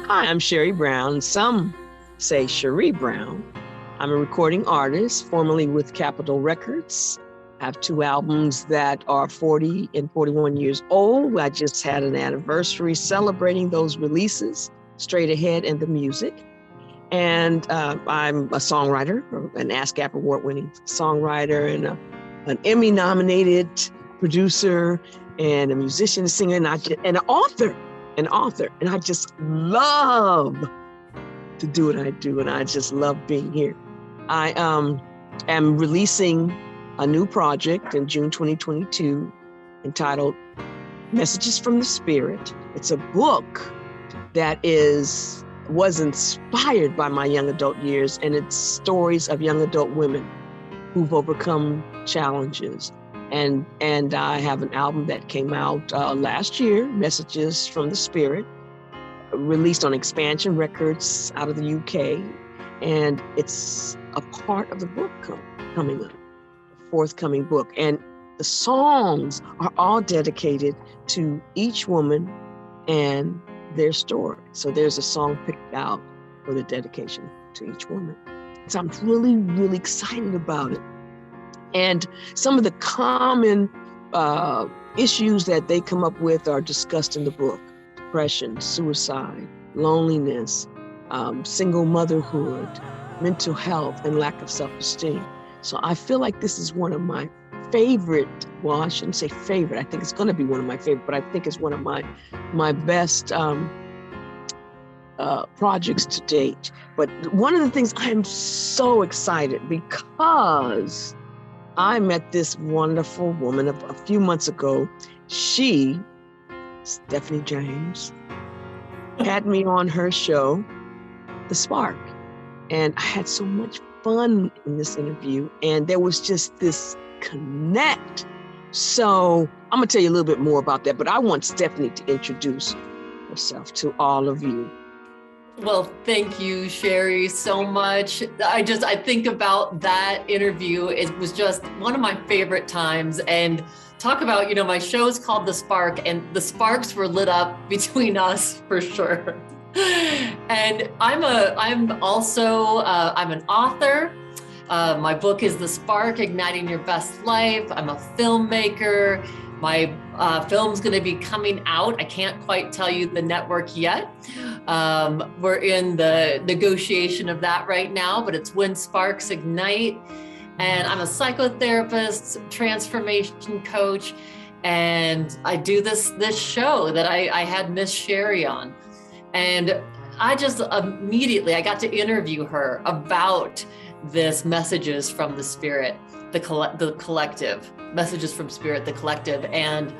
Hi, I'm Sheree Brown. Some say Sheree Brown. I'm a recording artist, formerly with Capitol Records. I have 2 albums that are 40 and 41 years old. I just had an anniversary celebrating those releases, Straight Ahead and the Music. And I'm a songwriter, an ASCAP award-winning songwriter, and an Emmy-nominated producer, and a musician, a singer, and an author. And I just love to do what I do, and I just love being here. I am releasing a new project in June 2022 entitled Messages from the Spirit. It's a book that was inspired by my young adult years, and it's stories of young adult women who've overcome challenges. And I have an album that came out last year, Messages from the Spirit, released on Expansion Records out of the UK. And it's a part of the book coming up, a forthcoming book. And the songs are all dedicated to each woman and their story. So there's a song picked out for the dedication to each woman. So I'm really, really excited about it. And some of the common issues that they come up with are discussed in the book: depression, suicide, loneliness, single motherhood, mental health, and lack of self-esteem. So I feel like this is one of my favorite, well, I shouldn't say favorite, I think it's going to be one of my favorite, but I think it's one of my best projects to date. But one of the things, I am so excited because I met this wonderful woman a few months ago. She, Stephanie James, had me on her show, The Spark. And I had so much fun in this interview, and there was just this connect. So I'm gonna tell you a little bit more about that, but I want Stephanie to introduce herself to all of you. Well, thank you, Sheree, so much. I think about that interview. It was just one of my favorite times. And talk about, my show's called The Spark, and the sparks were lit up between us for sure. And I'm an author. My book is The Spark, Igniting Your Best Life. I'm a filmmaker. My film's going to be coming out. I can't quite tell you the network yet. We're in the negotiation of that right now, but it's When Sparks Ignite. And I'm a psychotherapist, transformation coach, and I do this show that I had Miss Sheree on. And I just immediately, I got to interview her about this Messages from the Spirit, the collective. Messages from Spirit, the collective. And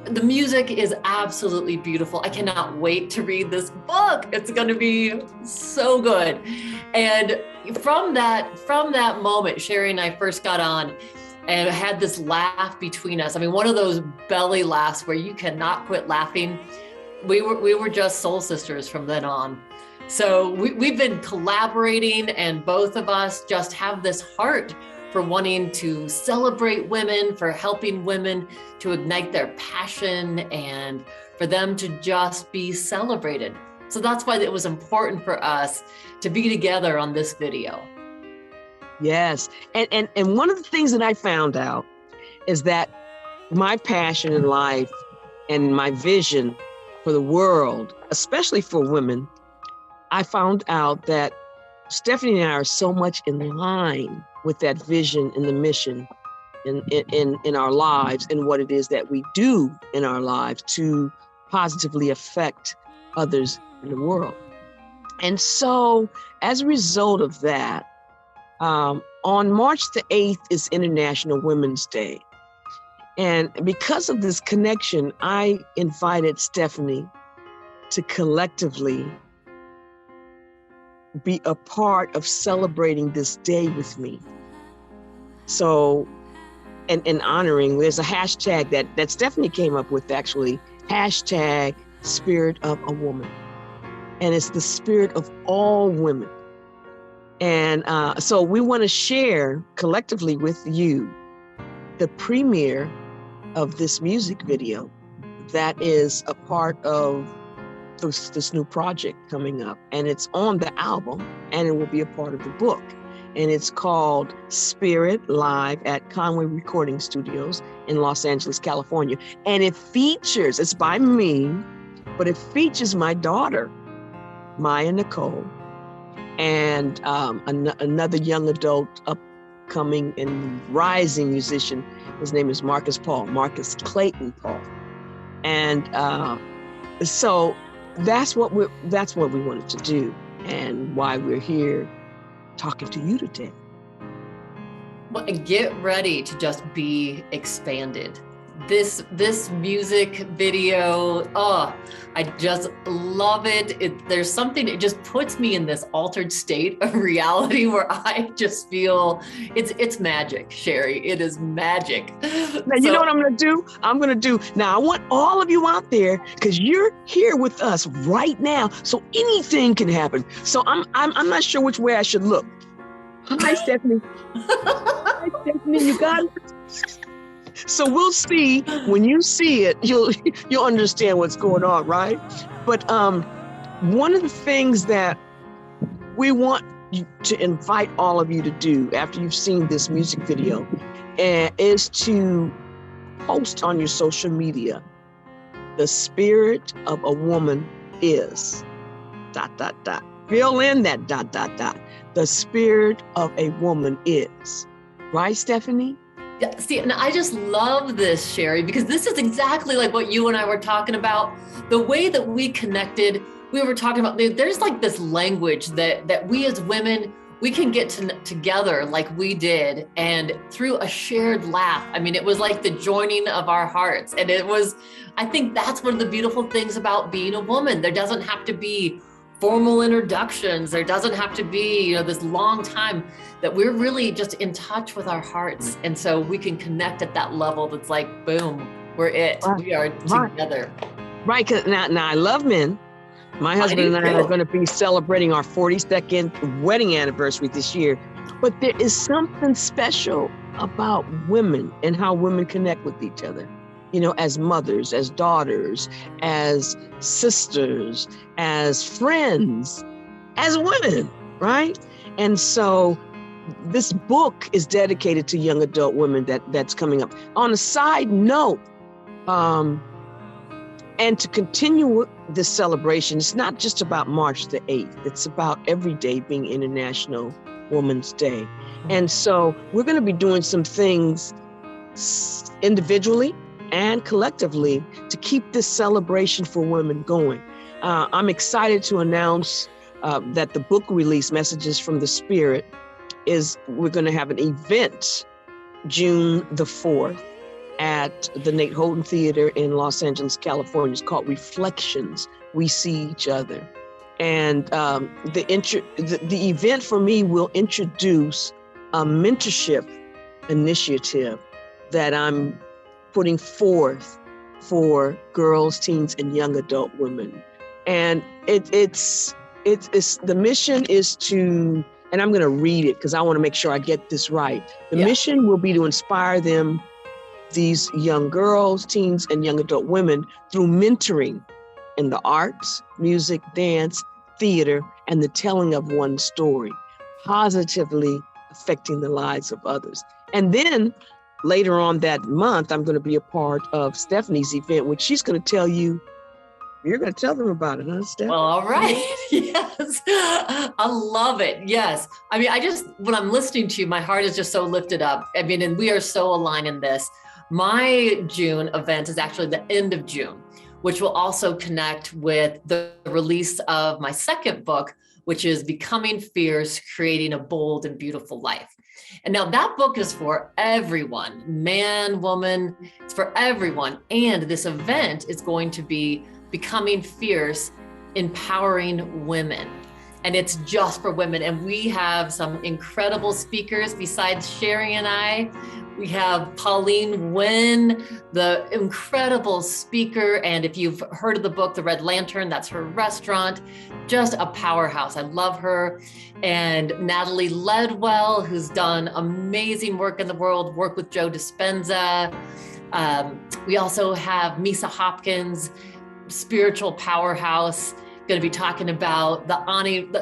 the music is absolutely beautiful. I cannot wait to read this book. It's going to be so good. And from that moment, Sheree and I first got on and had this laugh between us. I mean, one of those belly laughs where you cannot quit laughing. We were just soul sisters from then on. So we've been collaborating, and both of us just have this heart for wanting to celebrate women, for helping women to ignite their passion, and for them to just be celebrated. So that's why it was important for us to be together on this video. Yes, and one of the things that I found out is that my passion in life and my vision for the world, especially for women, I found out that Stephanie and I are so much in line with that vision and the mission in our lives, and what it is that we do in our lives to positively affect others in the world. And so as a result of that, on March the 8th is International Women's Day. And because of this connection, I invited Stephanie to collectively be a part of celebrating this day with me. So, and honoring, there's a hashtag that Stephanie came up with, actually, hashtag Spirit of a Woman. And it's the spirit of all women. And so we want to share collectively with you the premiere of this music video that is a part of this new project coming up, and it's on the album, and it will be a part of the book. And it's called Spirit Live at Conway Recording Studios in Los Angeles, California. And it's by me, but it features my daughter, Mayanicol, and another young adult upcoming and rising musician. His name is Marcus Clayton Paul. And so that's what we wanted to do, and why we're here talking to you today. Well, and get ready to just be expanded. This music video, I just love it. There's something, it just puts me in this altered state of reality where I just feel it's magic, Sheree. It is magic. Now, you know what I'm going to do? Now, I want all of you out there, because you're here with us right now, so anything can happen. So I'm not sure which way I should look. Hi, Stephanie. Hi, Stephanie. You got it? So we'll see. When you see it, you'll understand what's going on, right? But one of the things that we want to invite all of you to do after you've seen this music video is to post on your social media, the spirit of a woman is ... Fill in that ... The spirit of a woman is. Right, Stephanie? Yeah, see, and I just love this, Sheree, because this is exactly like what you and I were talking about. The way that we connected, we were talking about, there's like this language that we as women, we can get together like we did, and through a shared laugh. I mean, it was like the joining of our hearts. And I think that's one of the beautiful things about being a woman. There doesn't have to be formal introductions. There doesn't have to be, this long time, that we're really just in touch with our hearts. And so we can connect at that level that's like, boom, we're it. We are together. Right, because now I love men. My husband and I are going to be celebrating our 42nd wedding anniversary this year. But there is something special about women and how women connect with each other. As mothers, as daughters, as sisters, as friends, as women, right? And so this book is dedicated to young adult women that's coming up. On a side note, and to continue this celebration, it's not just about March the 8th. It's about every day being International Women's Day. And so we're going to be doing some things individually and collectively to keep this celebration for women going. I'm excited to announce that the book release, Messages from the Spirit, we're going to have an event June the 4th at the Nate Holden Theater in Los Angeles, California. It's called Reflections, We See Each Other. And the event for me will introduce a mentorship initiative that I'm putting forth for girls, teens, and young adult women. And it's the mission is to, and I'm going to read it because I want to make sure I get this right. The mission will be to inspire these young girls, teens, and young adult women through mentoring in the arts, music, dance, theater, and the telling of one story, positively affecting the lives of others. And then later on that month, I'm going to be a part of Stephanie's event, which she's going to tell you. You're going to tell them about it, huh, Steph? Well, all right. Yes. I love it. Yes. I mean, when I'm listening to you, my heart is just so lifted up. I mean, and we are so aligned in this. My June event is actually the end of June, which will also connect with the release of my second book, which is Becoming Fierce, Creating a Bold and Beautiful Life. And now that book is for everyone, man, woman, it's for everyone. And this event is going to be Becoming Fierce, Empowering Women. And it's just for women. And we have some incredible speakers besides Sheree and I. We have Pauline Nguyen, the incredible speaker. And if you've heard of the book, The Red Lantern, that's her restaurant, just a powerhouse. I love her. And Natalie Ledwell, who's done amazing work in the world, work with Joe Dispenza. We also have Misa Hopkins. spiritual powerhouse, going to be talking about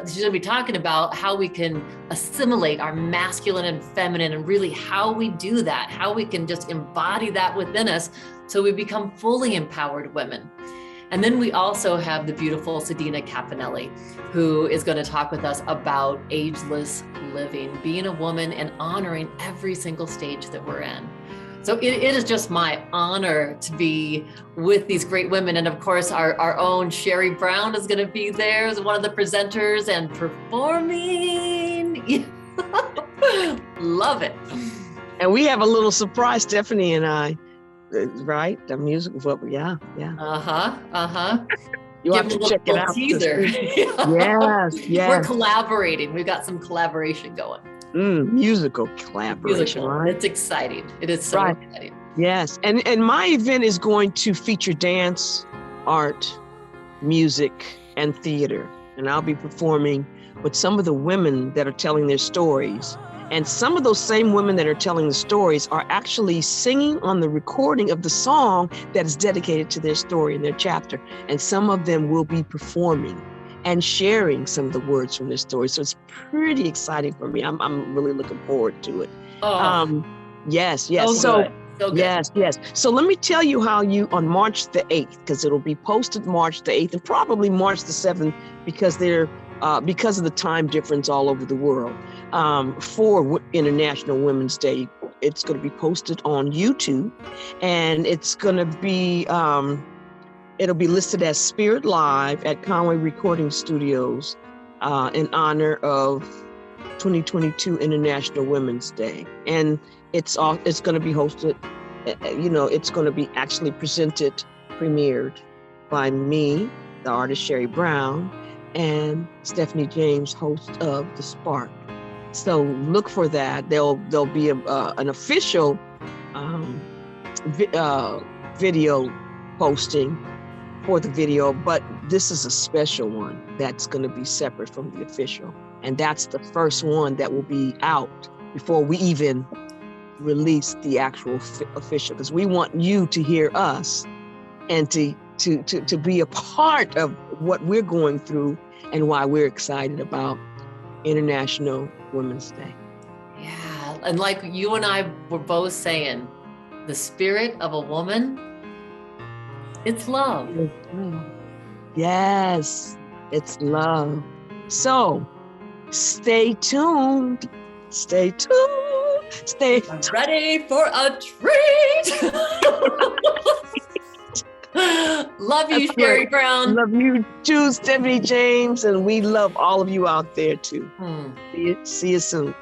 she's going to be talking about how we can assimilate our masculine and feminine, and really how we do that, how we can just embody that within us so we become fully empowered women. And then we also have the beautiful Sedina Capinelli, who is going to talk with us about ageless living, being a woman and honoring every single stage that we're in. So it is just my honor to be with these great women. And of course, our own Sheree Brown is going to be there as one of the presenters and performing. Love it. And we have a little surprise, Stephanie and I, right? The music, yeah. You have to check it out. Teaser. Yes. We're collaborating. We've got some collaboration going. Musical collaboration, right? It's exciting. It is so exciting. Yes. And my event is going to feature dance, art, music, and theater. And I'll be performing with some of the women that are telling their stories. And some of those same women that are telling the stories are actually singing on the recording of the song that is dedicated to their story and their chapter. And some of them will be performing and sharing some of the words from their story. So it's pretty exciting for me. I'm really looking forward to it. Yes. So good. Yes. So let me tell you how you, on March the 8th, because it'll be posted March the 8th and probably March the 7th, because because of the time difference all over the world, for International Women's Day. It's going to be posted on YouTube, and it's going to be, it'll be listed as Spirit Live at Conway Recording Studios in honor of 2022 International Women's Day. And it's going to be hosted, it's going to be actually premiered by me, the artist Sheree Brown, and Stephanie James, host of The Spark. So look for that. There'll be an official video posting for the video, but this is a special one that's going to be separate from the official. And that's the first one that will be out before we even release the actual official, because we want you to hear us and to be a part of what we're going through and why we're excited about International Women's Day. Yeah, and like you and I were both saying, the spirit of a woman, it's love. Yes, it's love. So stay tuned. Stay ready for a treat. Love you, Sheree Brown. Love you too, Stephanie James, and we love all of you out there too. See you soon.